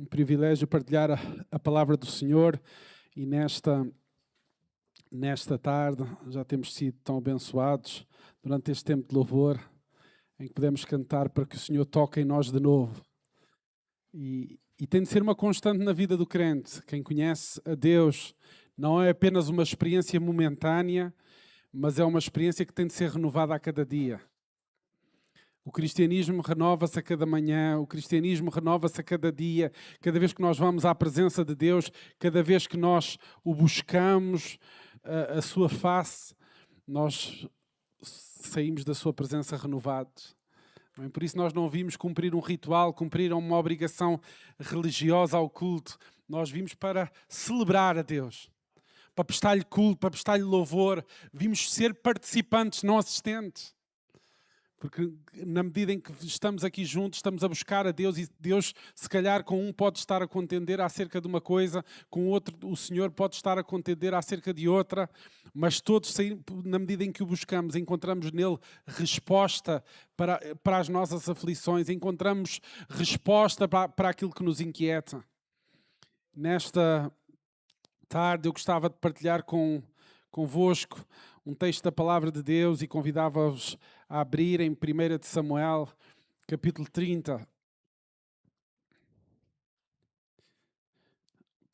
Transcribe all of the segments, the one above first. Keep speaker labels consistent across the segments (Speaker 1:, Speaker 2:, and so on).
Speaker 1: Um privilégio partilhar a palavra do Senhor e nesta tarde já temos sido tão abençoados durante este tempo de louvor em que podemos cantar para que o Senhor toque em nós de novo. E tem de ser uma constante na vida do crente. Quem conhece a Deus não é apenas uma experiência momentânea, mas é uma experiência que tem de ser renovada a cada dia. O cristianismo renova-se a cada manhã, o cristianismo renova-se a cada dia, cada vez que nós vamos à presença de Deus, cada vez que nós o buscamos, a sua face, nós saímos da sua presença renovados. Por isso nós não vimos cumprir um ritual, cumprir uma obrigação religiosa ao culto. Nós vimos para celebrar a Deus, para prestar-lhe culto, para prestar-lhe louvor. Vimos ser participantes, não assistentes. Porque na medida em que estamos aqui juntos, estamos a buscar a Deus e Deus, se calhar, com um pode estar a contender acerca de uma coisa, com o outro o Senhor pode estar a contender acerca de outra, mas todos, na medida em que o buscamos, encontramos nele resposta para as nossas aflições, encontramos resposta para aquilo que nos inquieta. Nesta tarde eu gostava de partilhar convosco um texto da Palavra de Deus e convidava-vos a abrir em 1 de Samuel, capítulo 30.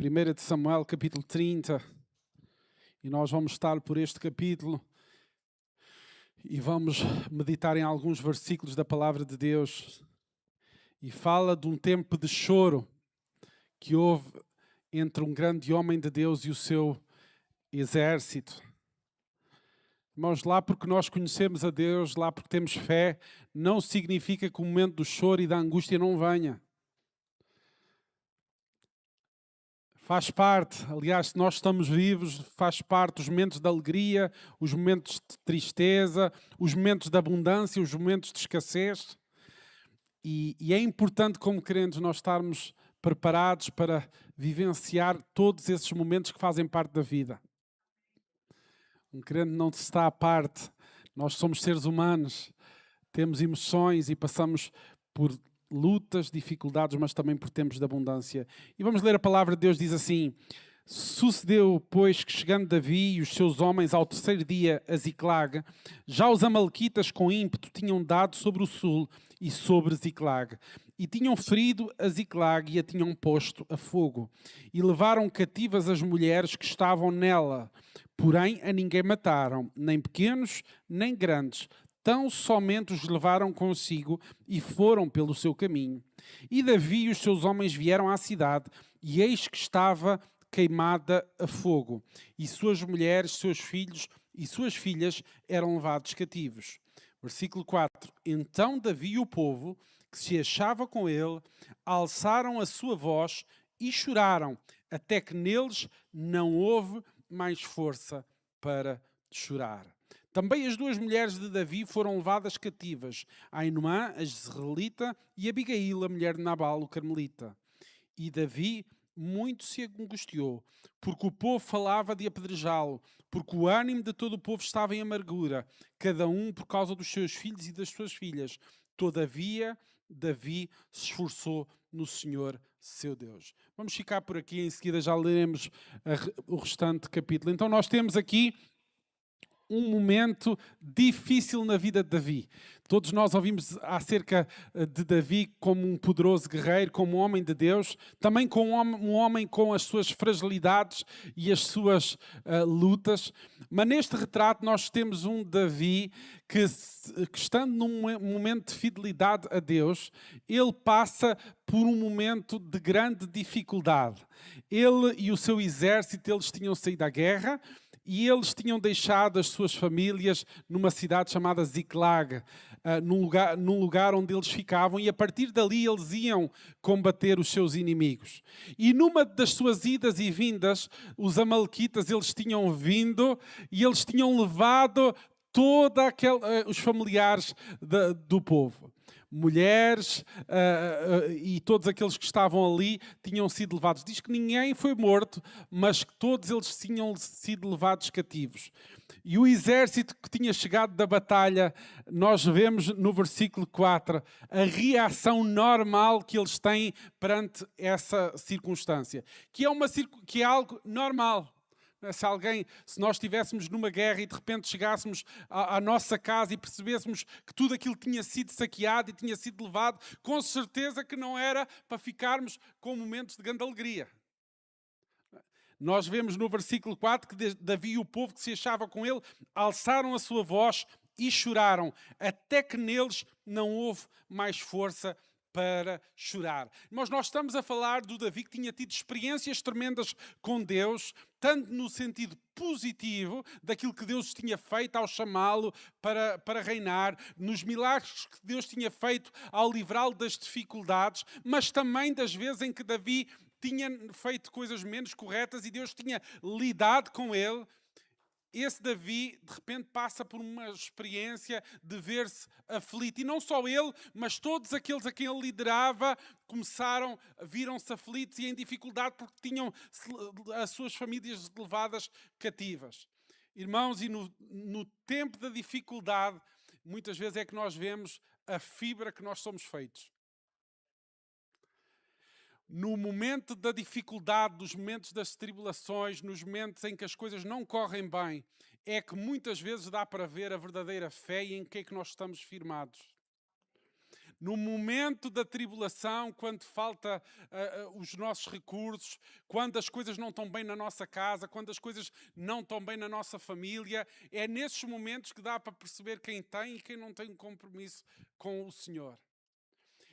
Speaker 1: 1 de Samuel, capítulo 30. E nós vamos estar por este capítulo e vamos meditar em alguns versículos da Palavra de Deus. E fala de um tempo de choro que houve entre um grande homem de Deus e o seu exército. Irmãos, lá porque nós conhecemos a Deus, lá porque temos fé, não significa que o momento do choro e da angústia não venha. Faz parte, aliás, se nós estamos vivos, faz parte os momentos de alegria, os momentos de tristeza, os momentos de abundância, os momentos de escassez. E é importante, como crentes, nós estarmos preparados para vivenciar todos esses momentos que fazem parte da vida. Um crente não está à parte. Nós somos seres humanos, temos emoções e passamos por lutas, dificuldades, mas também por tempos de abundância. E vamos ler a palavra de Deus, diz assim: Sucedeu, pois, que chegando Davi e os seus homens ao terceiro dia a Ziclag, já os amalequitas com ímpeto tinham dado sobre o sul e sobre Ziclag, e tinham ferido a Ziclag e a tinham posto a fogo, e levaram cativas as mulheres que estavam nela. Porém, a ninguém mataram, nem pequenos, nem grandes. Tão somente os levaram consigo e foram pelo seu caminho. E Davi e os seus homens vieram à cidade, e eis que estava queimada a fogo. E suas mulheres, seus filhos e suas filhas eram levados cativos. Versículo 4. Então Davi e o povo, que se achava com ele, alçaram a sua voz e choraram, até que neles não houve mais força para chorar. Também as duas mulheres de Davi foram levadas cativas, Ainoã, a Jezreelita, e Abigail, a mulher de Nabal, o Carmelita. E Davi muito se angustiou, porque o povo falava de apedrejá-lo, porque o ânimo de todo o povo estava em amargura, cada um por causa dos seus filhos e das suas filhas. Todavia, Davi se esforçou no Senhor, seu Deus. Vamos ficar por aqui, em seguida já leremos o restante capítulo. Então nós temos aqui um momento difícil na vida de Davi. Todos nós ouvimos acerca de Davi como um poderoso guerreiro, como um homem de Deus, também como um homem com as suas fragilidades e as suas lutas. Mas neste retrato nós temos um Davi que estando num momento de fidelidade a Deus, ele passa por um momento de grande dificuldade. Ele e o seu exército, eles tinham saído à guerra, e eles tinham deixado as suas famílias numa cidade chamada Ziclag, num lugar onde eles ficavam, e a partir dali eles iam combater os seus inimigos. E numa das suas idas e vindas, os amalequitas, eles tinham vindo e eles tinham levado todos os familiares do povo. mulheres e todos aqueles que estavam ali tinham sido levados. Diz que ninguém foi morto, mas que todos eles tinham sido levados cativos. E o exército que tinha chegado da batalha, nós vemos no versículo 4 a reação normal que eles têm perante essa circunstância, que é algo normal. Se nós estivéssemos numa guerra e de repente chegássemos à nossa casa e percebêssemos que tudo aquilo tinha sido saqueado e tinha sido levado, com certeza que não era para ficarmos com momentos de grande alegria. Nós vemos no versículo 4 que Davi e o povo que se achava com ele alçaram a sua voz e choraram, até que neles não houve mais força para chorar. Mas nós estamos a falar do Davi que tinha tido experiências tremendas com Deus, tanto no sentido positivo daquilo que Deus tinha feito ao chamá-lo para reinar, nos milagres que Deus tinha feito ao livrá-lo das dificuldades, mas também das vezes em que Davi tinha feito coisas menos corretas e Deus tinha lidado com ele. Esse Davi, de repente, passa por uma experiência de ver-se aflito. E não só ele, mas todos aqueles a quem ele liderava viram-se aflitos e em dificuldade porque tinham as suas famílias levadas cativas. Irmãos, e no tempo da dificuldade, muitas vezes é que nós vemos a fibra que nós somos feitos. No momento da dificuldade, nos momentos das tribulações, nos momentos em que as coisas não correm bem, é que muitas vezes dá para ver a verdadeira fé e em que é que nós estamos firmados. No momento da tribulação, quando falta os nossos recursos, quando as coisas não estão bem na nossa casa, quando as coisas não estão bem na nossa família, é nesses momentos que dá para perceber quem tem e quem não tem um compromisso com o Senhor.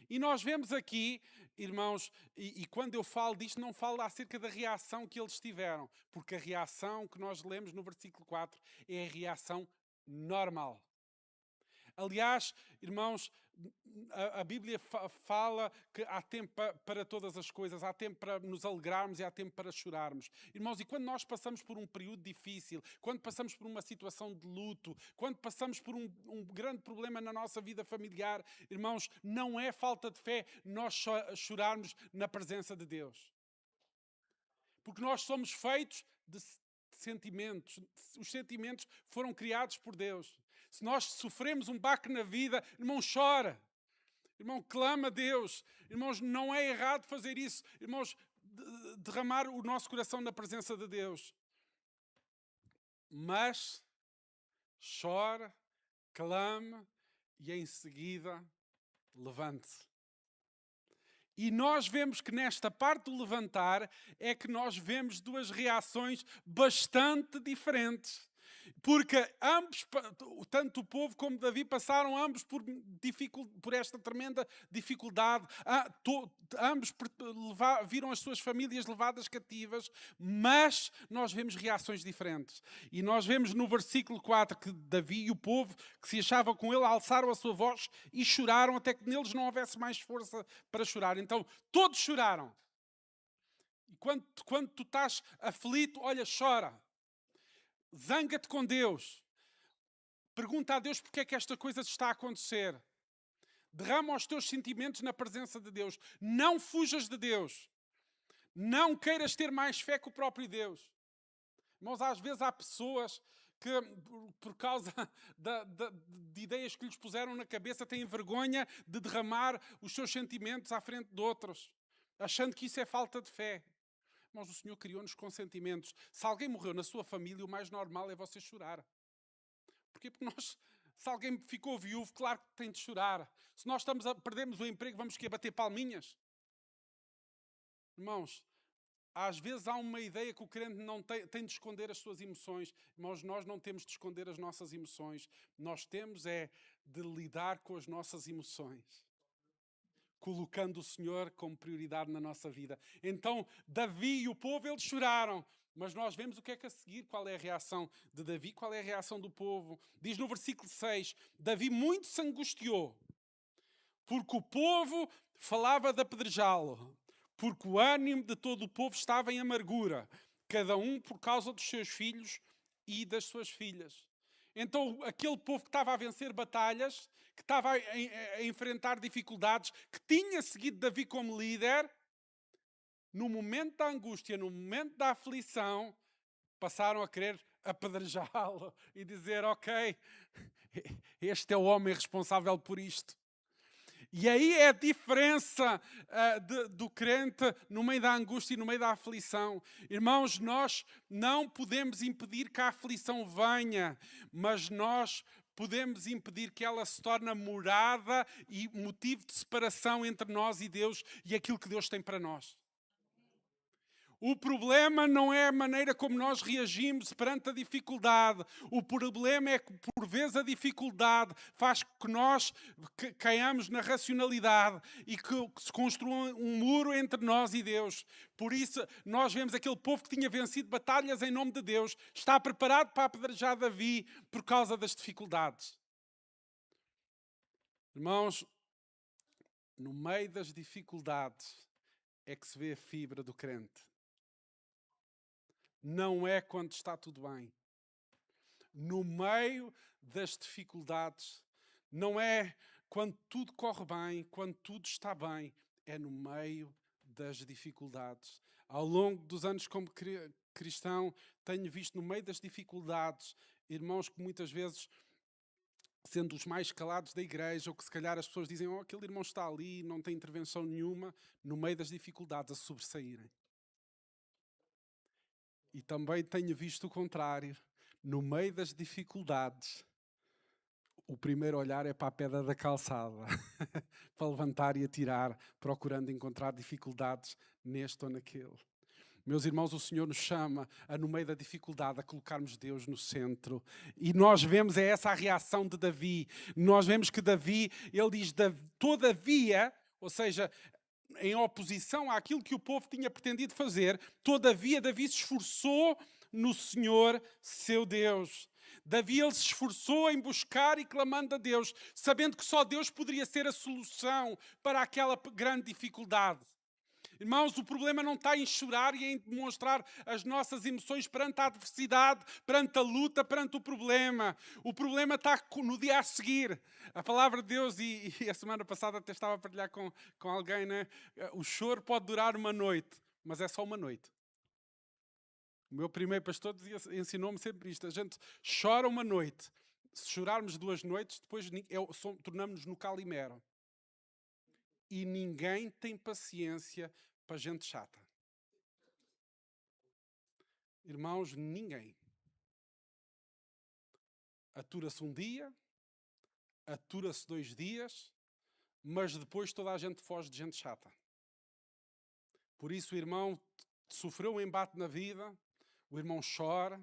Speaker 1: E nós vemos aqui, irmãos, e quando eu falo disto, não falo acerca da reação que eles tiveram, porque a reação que nós lemos no versículo 4 é a reação normal. Aliás, irmãos, a Bíblia fala que há tempo para todas as coisas, há tempo para nos alegrarmos e há tempo para chorarmos. Irmãos, e quando nós passamos por um período difícil, quando passamos por uma situação de luto, quando passamos por um grande problema na nossa vida familiar, irmãos, não é falta de fé nós chorarmos na presença de Deus. Porque nós somos feitos de sentimentos. Os sentimentos foram criados por Deus. Se nós sofremos um baque na vida, irmão, chora. Irmão, clama a Deus. Irmãos, não é errado fazer isso. Irmãos, derramar o nosso coração na presença de Deus. Mas chora, clama e em seguida levante-se. E nós vemos que nesta parte do levantar é que nós vemos duas reações bastante diferentes. Porque ambos, tanto o povo como Davi, passaram ambos por esta tremenda dificuldade. Ambos viram as suas famílias levadas cativas, mas nós vemos reações diferentes. E nós vemos no versículo 4 que Davi e o povo que se achava com ele alçaram a sua voz e choraram até que neles não houvesse mais força para chorar. Então, todos choraram. E quando tu estás aflito, olha, chora. Zanga-te com Deus. Pergunta a Deus porque é que esta coisa está a acontecer. Derrama os teus sentimentos na presença de Deus. Não fujas de Deus. Não queiras ter mais fé que o próprio Deus. Irmãos, às vezes há pessoas que, por causa de ideias que lhes puseram na cabeça, têm vergonha de derramar os seus sentimentos à frente de outros, achando que isso é falta de fé. Irmãos, o Senhor criou-nos com sentimentos. Se alguém morreu na sua família, o mais normal é você chorar. Porquê? Porque se alguém ficou viúvo, claro que tem de chorar. Se nós perdemos o emprego, vamos bater palminhas? Irmãos, às vezes há uma ideia que o crente não tem de esconder as suas emoções. Irmãos, nós não temos de esconder as nossas emoções. Nós temos de lidar com as nossas emoções, colocando o Senhor como prioridade na nossa vida. Então, Davi e o povo, eles choraram. Mas nós vemos o que é que a seguir, qual é a reação de Davi, qual é a reação do povo. Diz no versículo 6, Davi muito se angustiou, porque o povo falava de apedrejá-lo, porque o ânimo de todo o povo estava em amargura, cada um por causa dos seus filhos e das suas filhas. Então aquele povo que estava a vencer batalhas, que estava a enfrentar dificuldades, que tinha seguido Davi como líder, no momento da angústia, no momento da aflição, passaram a querer apedrejá-lo e dizer, ok, este é o homem responsável por isto. E aí é a diferença do crente no meio da angústia e no meio da aflição. Irmãos, nós não podemos impedir que a aflição venha, mas nós podemos impedir que ela se torne morada e motivo de separação entre nós e Deus e aquilo que Deus tem para nós. O problema não é a maneira como nós reagimos perante a dificuldade. O problema é que, por vezes, a dificuldade faz que nós caiamos na racionalidade e que se construa um muro entre nós e Deus. Por isso, nós vemos aquele povo que tinha vencido batalhas em nome de Deus, está preparado para apedrejar Davi por causa das dificuldades. Irmãos, no meio das dificuldades é que se vê a fibra do crente. Não é quando está tudo bem. No meio das dificuldades, não é quando tudo corre bem, quando tudo está bem, é no meio das dificuldades. Ao longo dos anos como cristão, tenho visto no meio das dificuldades, irmãos que muitas vezes, sendo os mais calados da igreja, ou que se calhar as pessoas dizem, aquele irmão está ali, não tem intervenção nenhuma, no meio das dificuldades a sobressaírem. E também tenho visto o contrário. No meio das dificuldades, o primeiro olhar é para a pedra da calçada, para levantar e atirar, procurando encontrar dificuldades neste ou naquele. Meus irmãos, o Senhor nos chama a, no meio da dificuldade, a colocarmos Deus no centro. E nós vemos essa a reação de Davi. Nós vemos que Davi, ele diz, todavia, ou seja, em oposição àquilo que o povo tinha pretendido fazer, todavia Davi se esforçou no Senhor, seu Deus. Davi, ele se esforçou em buscar e clamando a Deus, sabendo que só Deus poderia ser a solução para aquela grande dificuldade. Irmãos, o problema não está em chorar e em demonstrar as nossas emoções perante a adversidade, perante a luta, perante o problema. O problema está no dia a seguir. A palavra de Deus, e a semana passada até estava a partilhar com alguém, né? O choro pode durar uma noite, mas é só uma noite. O meu primeiro pastor ensinou-me sempre isto. A gente chora uma noite. Se chorarmos 2 noites, depois tornamos-nos no calimero. E ninguém tem paciência para gente chata. Irmãos, ninguém. Atura-se um dia, atura-se 2 dias, mas depois toda a gente foge de gente chata. Por isso o irmão sofreu um embate na vida, o irmão chora,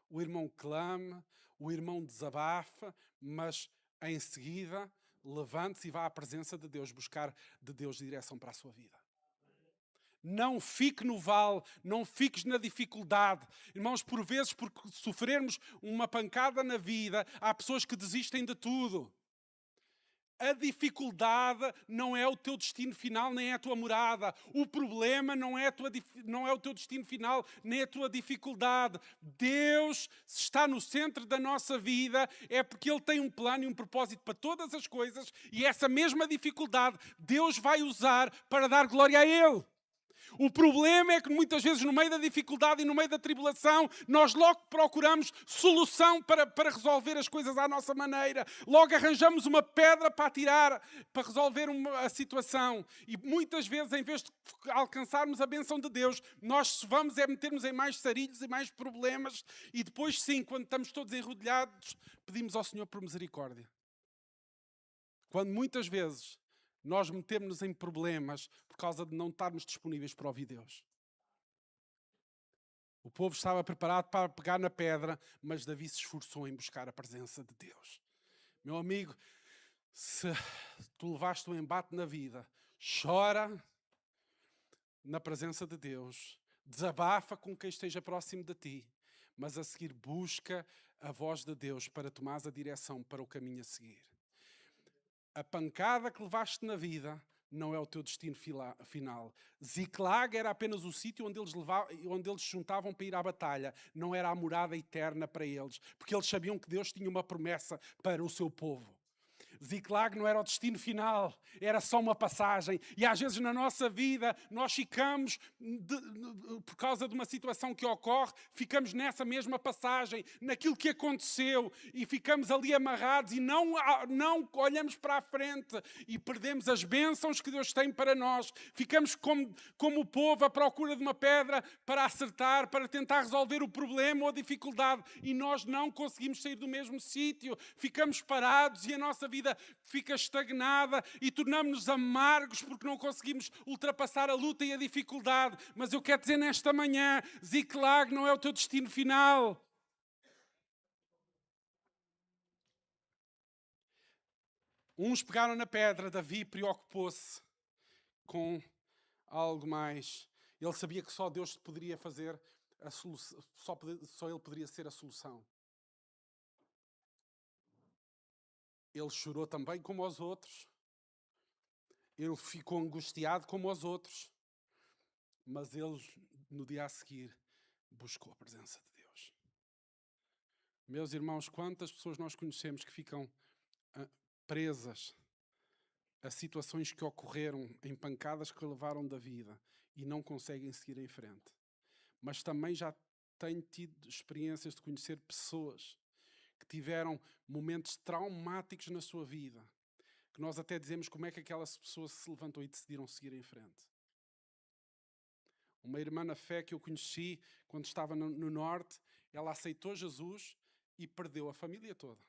Speaker 1: o irmão clama, o irmão desabafa, mas em seguida levante-se e vá à presença de Deus, buscar de Deus direção para a sua vida. Não fique no vale, não fiques na dificuldade. Irmãos, por vezes, porque sofrermos uma pancada na vida, há pessoas que desistem de tudo. A dificuldade não é o teu destino final, nem é a tua morada. O problema não é o teu destino final, nem a tua dificuldade. Deus, se está no centro da nossa vida, é porque Ele tem um plano e um propósito para todas as coisas, e essa mesma dificuldade Deus vai usar para dar glória a Ele. O problema é que muitas vezes no meio da dificuldade e no meio da tribulação nós logo procuramos solução para resolver as coisas à nossa maneira. Logo arranjamos uma pedra para atirar, para resolver a situação. E muitas vezes, em vez de alcançarmos a bênção de Deus, nós vamos metermos em mais sarilhos e mais problemas. E depois sim, quando estamos todos enrodilhados, pedimos ao Senhor por misericórdia. Quando muitas vezes nós metemos-nos em problemas por causa de não estarmos disponíveis para ouvir Deus. O povo estava preparado para pegar na pedra, mas Davi se esforçou em buscar a presença de Deus. Meu amigo, se tu levaste um embate na vida, chora na presença de Deus, desabafa com quem esteja próximo de ti, mas a seguir busca a voz de Deus para tomares a direção para o caminho a seguir. A pancada que levaste na vida não é o teu destino final. Ziklag era apenas o sítio onde eles se juntavam para ir à batalha. Não era a morada eterna para eles, porque eles sabiam que Deus tinha uma promessa para o seu povo. Ziklag não era o destino final, era só uma passagem. E às vezes na nossa vida nós ficamos, por causa de uma situação que ocorre, ficamos nessa mesma passagem, naquilo que aconteceu, e ficamos ali amarrados e não olhamos para a frente e perdemos as bênçãos que Deus tem para nós. Ficamos como o povo à procura de uma pedra para acertar, para tentar resolver o problema ou a dificuldade, e nós não conseguimos sair do mesmo sítio. Ficamos parados e a nossa vida fica estagnada e tornamos-nos amargos porque não conseguimos ultrapassar a luta e a dificuldade. Mas eu quero dizer nesta manhã, Ziklag não é o teu destino final. Uns pegaram na pedra, Davi preocupou-se com algo mais. Ele sabia que só Deus poderia fazer a solução, só ele poderia ser a solução. Ele chorou também como os outros. Ele ficou angustiado como os outros. Mas ele, no dia a seguir, buscou a presença de Deus. Meus irmãos, quantas pessoas nós conhecemos que ficam presas a situações que ocorreram, em pancadas que levaram da vida e não conseguem seguir em frente. Mas também já tenho tido experiências de conhecer pessoas que tiveram momentos traumáticos na sua vida, que nós até dizemos como é que aquelas pessoas se levantou e decidiram seguir em frente. Uma irmã na fé que eu conheci quando estava no Norte, ela aceitou Jesus e perdeu a família toda.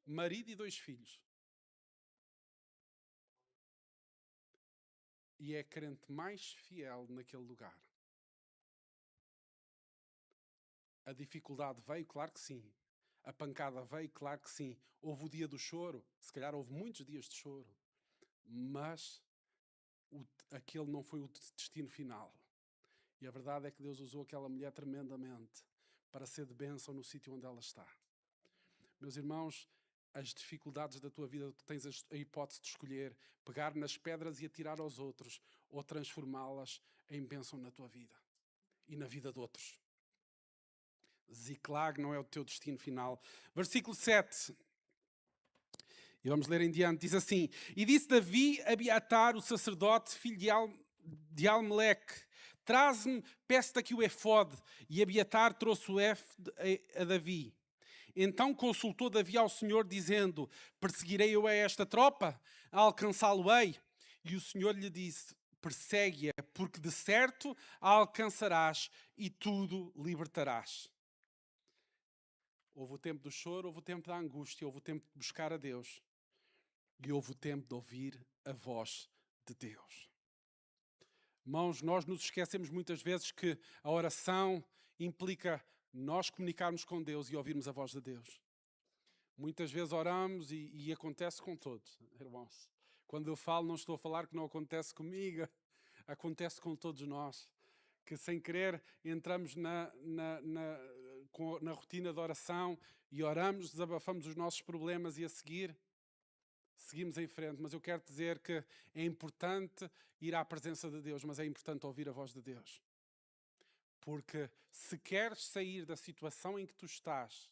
Speaker 1: Marido e 2 filhos. E é a crente mais fiel naquele lugar. A dificuldade veio, claro que sim. A pancada veio, claro que sim. Houve o dia do choro, se calhar houve muitos dias de choro. Mas aquele não foi o destino final. E a verdade é que Deus usou aquela mulher tremendamente para ser de bênção no sítio onde ela está. Meus irmãos, as dificuldades da tua vida, tu tens a hipótese de escolher pegar nas pedras e atirar aos outros, ou transformá-las em bênção na tua vida e na vida de outros. Ziklag não é o teu destino final. Versículo 7. E vamos ler em diante. Diz assim: E disse Davi a Abiatar, o sacerdote, filho de Almeleque: Traze-me, peço-te aqui o efode. E Abiatar trouxe o efode a Davi. Então consultou Davi ao Senhor, dizendo: Perseguirei eu a esta tropa? A alcançá-lo-ei? E o Senhor lhe disse: Persegue-a, porque de certo a alcançarás e tudo libertarás. Houve o tempo do choro, houve o tempo da angústia, houve o tempo de buscar a Deus. E houve o tempo de ouvir a voz de Deus. Irmãos, nós nos esquecemos muitas vezes que a oração implica nós comunicarmos com Deus e ouvirmos a voz de Deus. Muitas vezes oramos e acontece com todos, irmãos. Quando eu falo, não estou a falar que não acontece comigo, acontece com todos nós. Que sem querer entramos na rotina de oração e oramos, desabafamos os nossos problemas e a seguir seguimos em frente. Mas eu quero dizer que é importante ir à presença de Deus, mas é importante ouvir a voz de Deus. Porque se queres sair da situação em que tu estás,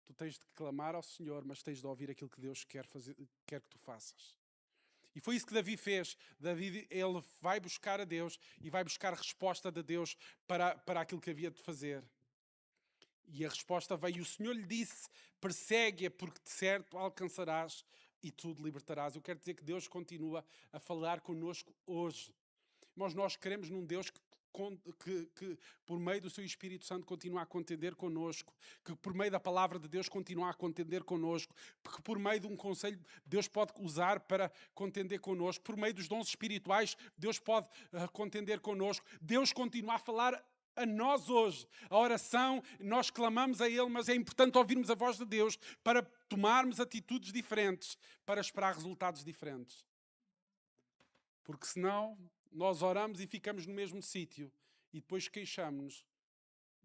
Speaker 1: tu tens de clamar ao Senhor, mas tens de ouvir aquilo que Deus quer que tu faças. E foi isso que Davi fez. Davi, ele vai buscar a Deus e vai buscar resposta de Deus para aquilo que havia de fazer. E a resposta veio, e o Senhor lhe disse: persegue-a, porque de certo alcançarás e tudo libertarás. Eu quero dizer que Deus continua a falar connosco hoje. Mas nós queremos num Deus que por meio do seu Espírito Santo continua a contender connosco, que por meio da palavra de Deus continua a contender connosco, que por meio de um conselho Deus pode usar para contender connosco, por meio dos dons espirituais Deus pode contender connosco. Deus continua a falar a nós hoje. A oração, nós clamamos a Ele, mas é importante ouvirmos a voz de Deus para tomarmos atitudes diferentes, para esperar resultados diferentes. Porque senão nós oramos e ficamos no mesmo sítio e depois queixamos-nos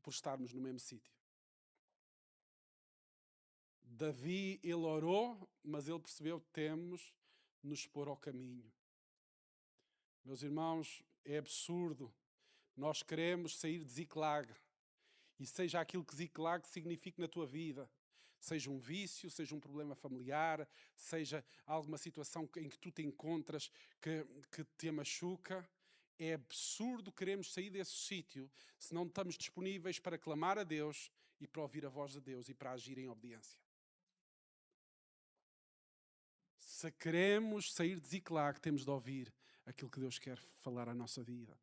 Speaker 1: por estarmos no mesmo sítio. Davi, ele orou, mas ele percebeu que temos nos pôr ao caminho. Meus irmãos, é absurdo. Nós queremos sair de Ziklag. E seja aquilo que Ziklag signifique na tua vida. Seja um vício, seja um problema familiar, seja alguma situação em que tu te encontras que te machuca. É absurdo queremos sair desse sítio se não estamos disponíveis para clamar a Deus e para ouvir a voz de Deus e para agir em obediência. Se queremos sair de Ziklag, temos de ouvir aquilo que Deus quer falar à nossa vida.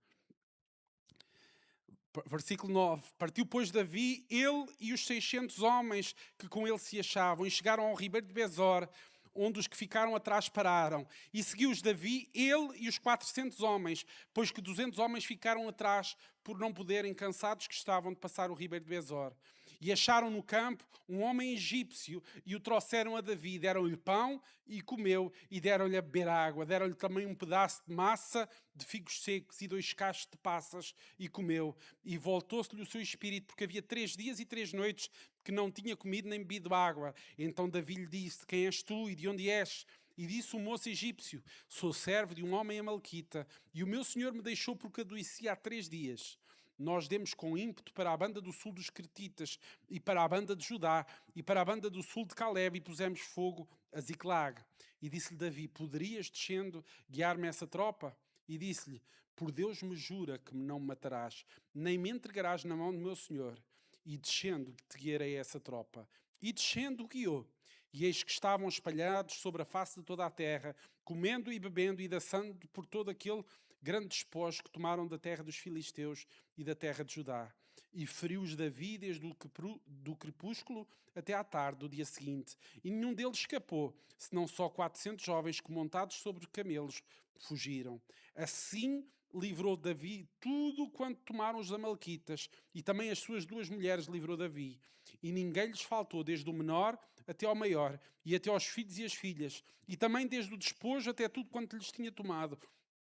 Speaker 1: Versículo 9. Partiu, pois, Davi, ele e os 600 homens que com ele se achavam, e chegaram ao ribeiro de Besor, onde os que ficaram atrás pararam. E seguiu-os Davi, ele e os 400 homens, pois que 200 homens ficaram atrás por não poderem, cansados que estavam de passar o ribeiro de Besor. E acharam no campo um homem egípcio e o trouxeram a Davi. Deram-lhe pão e comeu, e deram-lhe a beber água. Deram-lhe também um pedaço de massa de figos secos e 2 cachos de passas, e comeu. E voltou-se-lhe o seu espírito, porque havia 3 dias e 3 noites que não tinha comido nem bebido água. Então Davi lhe disse: quem és tu e de onde és? E disse o moço egípcio: sou servo de um homem amalquita, e o meu senhor me deixou porque adoeci há 3 dias. Nós demos com ímpeto para a banda do sul dos Cretitas, e para a banda de Judá, e para a banda do sul de Caleb, e pusemos fogo a Ziklag. E disse-lhe Davi: poderias, descendo, guiar-me essa tropa? E disse-lhe: por Deus me jura que me não matarás, nem me entregarás na mão do meu senhor. E descendo, te guiarei essa tropa. E descendo, guiou. E eis que estavam espalhados sobre a face de toda a terra, comendo e bebendo e dançando por todo aquele grande despojo que tomaram da terra dos filisteus e da terra de Judá. E feriu-os Davi desde do crepúsculo até à tarde do dia seguinte. E nenhum deles escapou, senão só 400 jovens que, montados sobre camelos, fugiram. Assim livrou Davi tudo quanto tomaram os amalquitas, e também as suas 2 mulheres livrou Davi. E ninguém lhes faltou, desde o menor até ao maior, e até aos filhos e as filhas, e também desde o despojo até tudo quanto lhes tinha tomado.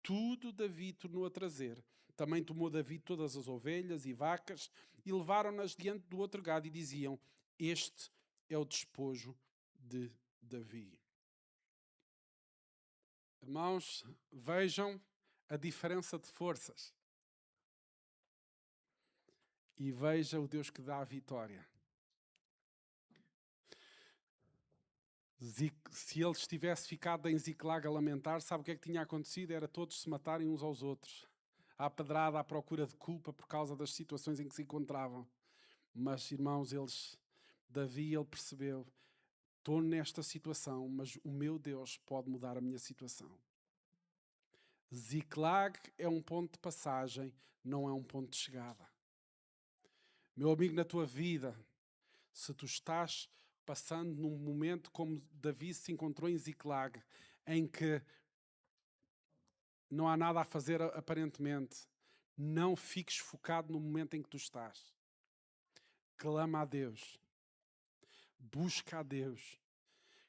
Speaker 1: Tudo Davi tornou a trazer. Também tomou Davi todas as ovelhas e vacas, e levaram-nas diante do outro gado, e diziam: este é o despojo de Davi. Irmãos, vejam a diferença de forças. E veja o Deus que dá a vitória. Se ele tivesse ficado em Ziklag a lamentar, sabe o que é que tinha acontecido? Era todos se matarem uns aos outros. À pedrada, à procura de culpa por causa das situações em que se encontravam. Mas, irmãos, Davi, ele percebeu: estou nesta situação, mas o meu Deus pode mudar a minha situação. Ziklag é um ponto de passagem, não é um ponto de chegada. Meu amigo, na tua vida, se tu estás passando num momento como Davi se encontrou em Ziklag, em que não há nada a fazer aparentemente, não fiques focado no momento em que tu estás. Clama a Deus. Busca a Deus,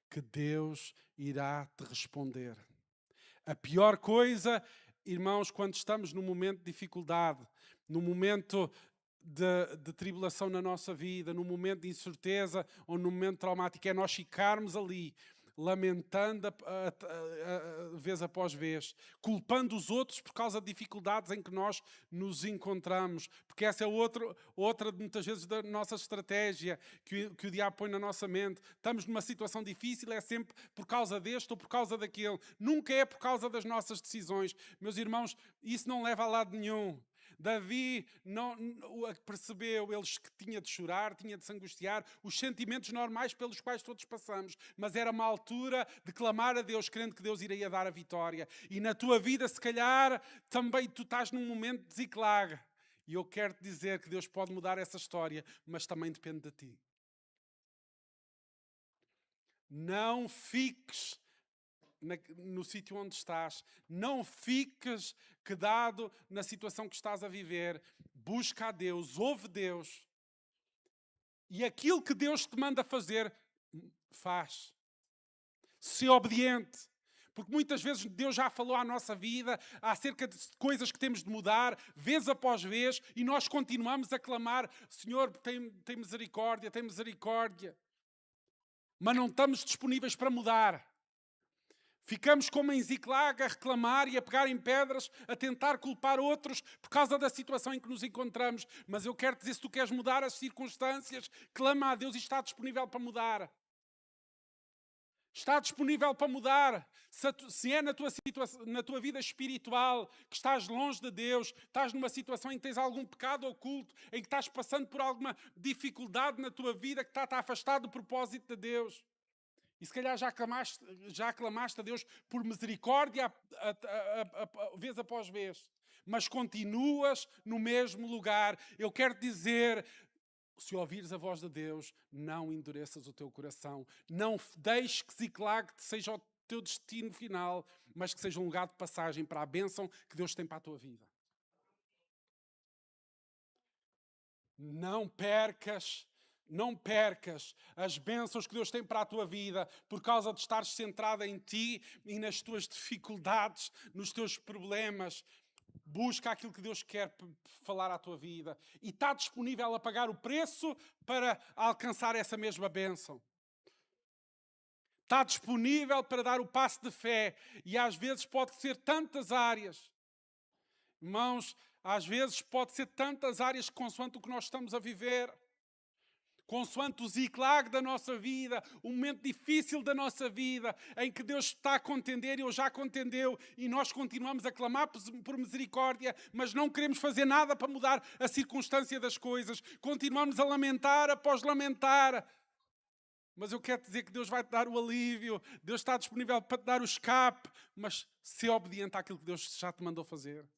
Speaker 1: que Deus irá te responder. A pior coisa, irmãos, quando estamos num momento de dificuldade, num momento de tribulação na nossa vida, num momento de incerteza ou num momento traumático, é nós ficarmos ali, lamentando vez após vez, culpando os outros por causa de dificuldades em que nós nos encontramos, porque essa é outra muitas vezes da nossa estratégia que o diabo põe na nossa mente. Estamos numa situação difícil, é sempre por causa deste ou por causa daquele, nunca é por causa das nossas decisões. Meus irmãos, isso não leva a lado nenhum. Davi não percebeu, eles que tinha de chorar, tinha de se angustiar, os sentimentos normais pelos quais todos passamos, mas era uma altura de clamar a Deus, crendo que Deus iria dar a vitória. E na tua vida, se calhar, também tu estás num momento de Ziklag. E eu quero te dizer que Deus pode mudar essa história, mas também depende de ti. Não fiques no sítio onde estás, não fiques quedado na situação que estás a viver. Busca a Deus, ouve Deus, e aquilo que Deus te manda fazer, faz. Se obediente, porque muitas vezes Deus já falou à nossa vida acerca de coisas que temos de mudar, vez após vez, e nós continuamos a clamar: Senhor, tem misericórdia, tem misericórdia, mas não estamos disponíveis para mudar. Ficamos como em Ziclag a reclamar e a pegar em pedras, a tentar culpar outros por causa da situação em que nos encontramos. Mas eu quero dizer, se tu queres mudar as circunstâncias, clama a Deus e está disponível para mudar. Está disponível para mudar. Se é na tua vida espiritual, que estás longe de Deus, estás numa situação em que tens algum pecado oculto, em que estás passando por alguma dificuldade na tua vida que está afastado do propósito de Deus. E se calhar já clamaste a Deus por misericórdia vez após vez. Mas continuas no mesmo lugar. Eu quero dizer, se ouvires a voz de Deus, não endureças o teu coração. Não deixes que Ziclag seja o teu destino final, mas que seja um lugar de passagem para a bênção que Deus tem para a tua vida. Não percas as bênçãos que Deus tem para a tua vida por causa de estares centrada em ti e nas tuas dificuldades, nos teus problemas. Busca aquilo que Deus quer falar à tua vida e está disponível a pagar o preço para alcançar essa mesma bênção. Está disponível para dar o passo de fé e às vezes pode ser tantas áreas. Irmãos, às vezes pode ser tantas áreas consoante o que nós estamos a viver. Consoante o Ziclag da nossa vida, um momento difícil da nossa vida, em que Deus está a contender e Ele já contendeu, e nós continuamos a clamar por misericórdia, mas não queremos fazer nada para mudar a circunstância das coisas. Continuamos a lamentar após lamentar. Mas eu quero dizer que Deus vai te dar o alívio, Deus está disponível para te dar o escape, mas ser obediente àquilo que Deus já te mandou fazer.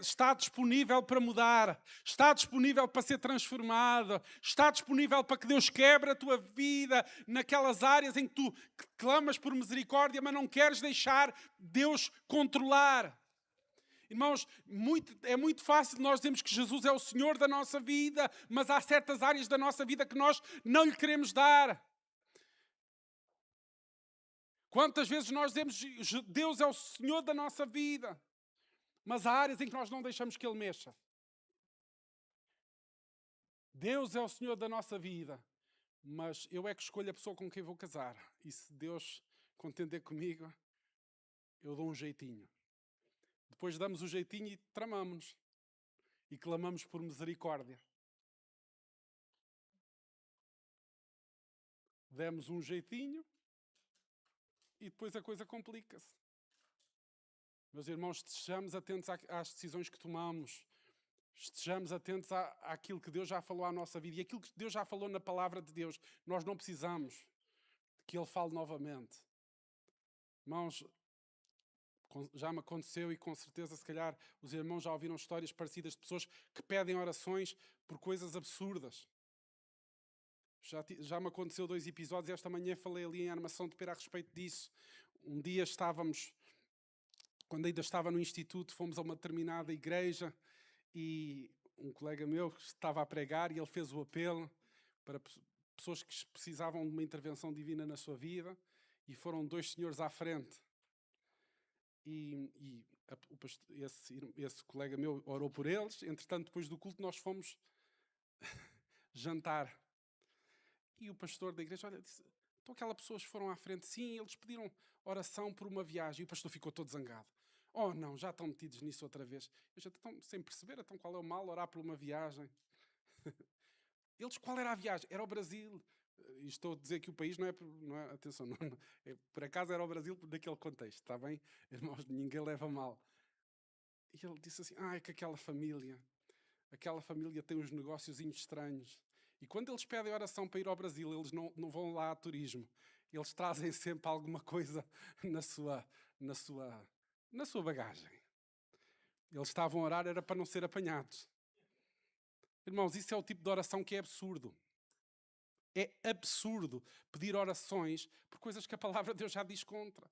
Speaker 1: Está disponível para mudar, está disponível para ser transformado, está disponível para que Deus quebre a tua vida naquelas áreas em que tu clamas por misericórdia, mas não queres deixar Deus controlar. Irmãos, é muito fácil nós dizermos que Jesus é o Senhor da nossa vida, mas há certas áreas da nossa vida que nós não lhe queremos dar. Quantas vezes nós dizemos que Deus é o Senhor da nossa vida, mas há áreas em que nós não deixamos que Ele mexa. Deus é o Senhor da nossa vida, mas eu é que escolho a pessoa com quem vou casar. E se Deus contender comigo, eu dou um jeitinho. Depois damos o jeitinho e tramamos-nos. E clamamos por misericórdia. Demos um jeitinho e depois a coisa complica-se. Meus irmãos, estejamos atentos às decisões que tomamos. Estejamos atentos àquilo que Deus já falou à nossa vida. E aquilo que Deus já falou na palavra de Deus, nós não precisamos que Ele fale novamente. Irmãos, já me aconteceu e com certeza, se calhar, os irmãos já ouviram histórias parecidas de pessoas que pedem orações por coisas absurdas. Já me aconteceu 2 episódios. Esta manhã falei ali em Armação de Pera a respeito disso. Um dia quando ainda estava no instituto, fomos a uma determinada igreja e um colega meu estava a pregar e ele fez o apelo para pessoas que precisavam de uma intervenção divina na sua vida e foram 2 senhores à frente. Esse colega meu orou por eles. Entretanto, depois do culto, nós fomos jantar. E o pastor da igreja, disse, então aquelas pessoas foram à frente. Sim, eles pediram oração por uma viagem. E o pastor ficou todo zangado. Oh não, já estão metidos nisso outra vez. Eu já estão sem perceber, então qual é o mal orar por uma viagem? Eles, qual era a viagem? Era o Brasil. E estou a dizer que o país não é atenção, por acaso era o Brasil naquele contexto, está bem? Irmãos, ninguém leva mal. E ele disse assim, é que aquela família tem uns negócios estranhos. E quando eles pedem oração para ir ao Brasil, eles não vão lá a turismo. Eles trazem sempre alguma coisa na sua bagagem. Eles estavam a orar, era para não ser apanhados. Irmãos, isso é o tipo de oração que é absurdo. É absurdo pedir orações por coisas que a palavra de Deus já diz contra.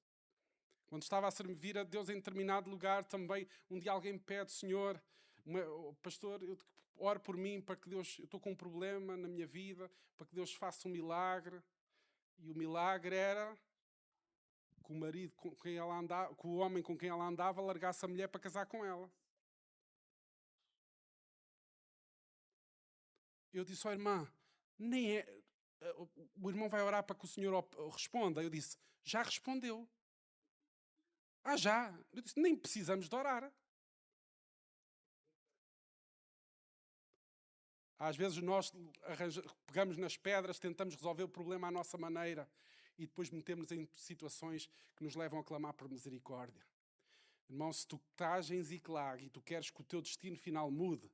Speaker 1: Quando estava a servir a Deus em determinado lugar, também um dia alguém me pede, Senhor, pastor, eu oro por mim para que Deus, eu estou com um problema na minha vida, para que Deus faça um milagre. E o milagre era que o marido com quem ela andava, que o homem com quem ela andava largasse a mulher para casar com ela. Eu disse, irmã, nem é. o irmão vai orar para que o Senhor responda. Eu disse, já respondeu. Já. Eu disse, nem precisamos de orar. Às vezes nós pegamos nas pedras, tentamos resolver o problema à nossa maneira e depois metemos em situações que nos levam a clamar por misericórdia. Irmão, se tu estás em Ziklag e tu queres que o teu destino final mude,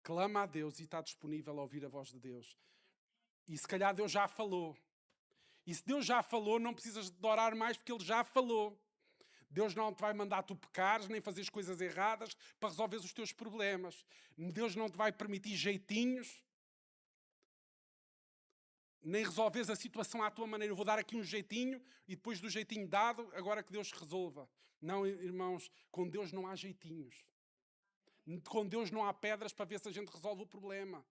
Speaker 1: clama a Deus e está disponível a ouvir a voz de Deus. E se calhar Deus já falou. E se Deus já falou, não precisas de orar mais porque Ele já falou. Deus não te vai mandar tu pecares, nem fazeres coisas erradas para resolveres os teus problemas. Deus não te vai permitir jeitinhos, nem resolveres a situação à tua maneira. Eu vou dar aqui um jeitinho e depois do jeitinho dado, agora que Deus resolva. Não, irmãos, com Deus não há jeitinhos. Com Deus não há pedras para ver se a gente resolve o problema.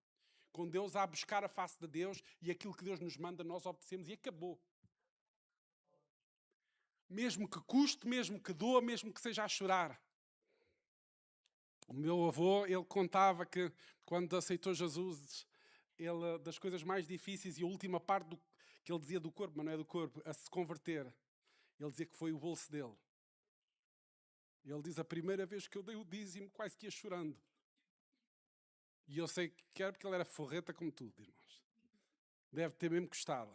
Speaker 1: Com Deus há buscar a face de Deus e aquilo que Deus nos manda nós obedecemos e acabou. Mesmo que custe, mesmo que doa, mesmo que seja a chorar. O meu avô, ele contava que quando aceitou Jesus, ele, das coisas mais difíceis e a última parte que ele dizia do corpo, mas não é do corpo, a se converter, ele dizia que foi o bolso dele. Ele diz, a primeira vez que eu dei o dízimo, quase que ia chorando. E eu sei que era porque ele era forreta como tudo, irmãos. Deve ter mesmo custado.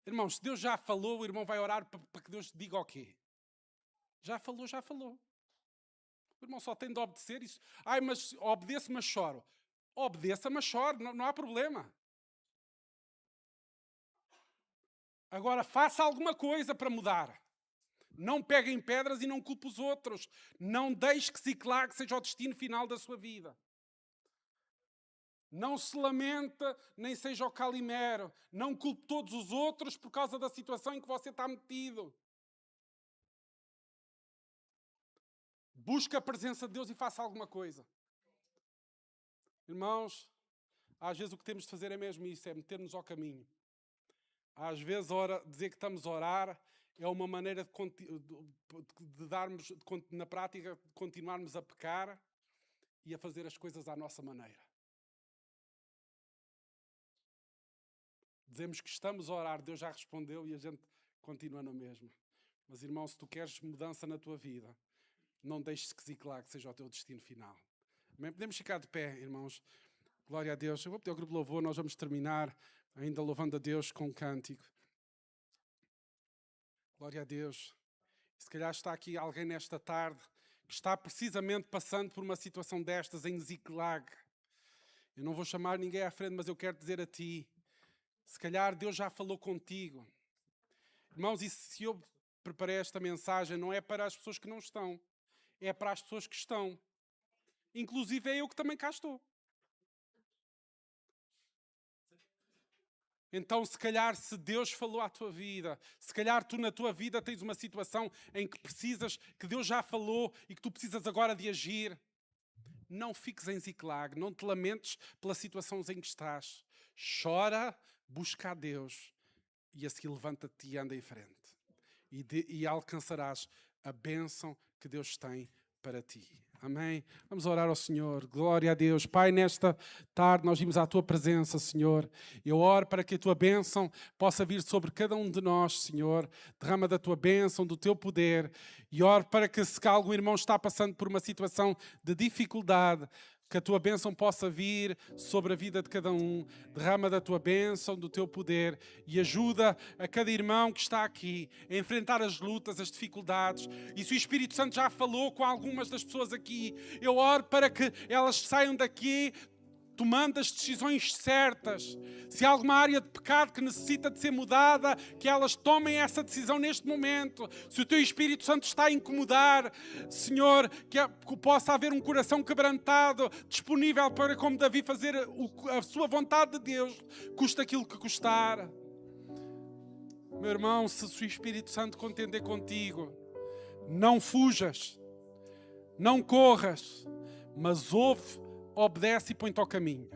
Speaker 1: Irmãos, se Deus já falou, o irmão vai orar para que Deus diga o quê? Já falou, já falou. O irmão só tem de obedecer isso. Mas obedeço, mas choro. Obedeça, mas choro, não há problema. Agora, faça alguma coisa para mudar. Não pegue em pedras e não culpe os outros. Não deixe que Ziklag seja o destino final da sua vida. Não se lamenta, nem seja o calimero. Não culpe todos os outros por causa da situação em que você está metido. Busque a presença de Deus e faça alguma coisa. Irmãos, às vezes o que temos de fazer é mesmo isso, é meter-nos ao caminho. Às vezes dizer que estamos a orar é uma maneira de darmos, na prática, de continuarmos a pecar e a fazer as coisas à nossa maneira. Dizemos que estamos a orar, Deus já respondeu e a gente continua na mesma. Mas, irmão, se tu queres mudança na tua vida, não deixes que Ziklag seja o teu destino final. Amém? Podemos ficar de pé, irmãos. Glória a Deus. Eu vou pedir ao grupo de louvor, nós vamos terminar ainda louvando a Deus com um cântico. Glória a Deus. Se calhar está aqui alguém nesta tarde que está precisamente passando por uma situação destas em Ziklag. Eu não vou chamar ninguém à frente, mas eu quero dizer a ti, se calhar Deus já falou contigo. Irmãos, e se eu preparei esta mensagem, não é para as pessoas que não estão, é para as pessoas que estão. Inclusive é eu que também cá estou. Então, se calhar, se Deus falou à tua vida, se calhar tu na tua vida tens uma situação em que precisas, que Deus já falou e que tu precisas agora de agir, não fiques em Ziklag, não te lamentes pela situação em que estás. Chora, busca a Deus e a seguir levanta-te e anda em frente. E alcançarás a bênção que Deus tem para ti. Amém? Vamos orar ao Senhor. Glória a Deus. Pai, nesta tarde nós vimos à Tua presença, Senhor. Eu oro para que a Tua bênção possa vir sobre cada um de nós, Senhor. Derrama da Tua bênção, do Teu poder. E oro para que se algum irmão está passando por uma situação de dificuldade, que a Tua bênção possa vir sobre a vida de cada um. Derrama da Tua bênção, do Teu poder e ajuda a cada irmão que está aqui a enfrentar as lutas, as dificuldades. E se o Espírito Santo já falou com algumas das pessoas aqui, eu oro para que elas saiam daqui tomando as decisões certas. Se há alguma área de pecado que necessita de ser mudada, que elas tomem essa decisão neste momento. Se o Teu Espírito Santo está a incomodar, Senhor, que possa haver um coração quebrantado, disponível para, como Davi, fazer a sua vontade de Deus, custa aquilo que custar. Meu irmão, se o Espírito Santo contender contigo, não fujas, não corras, mas ouve, obedece e põe-te ao caminho.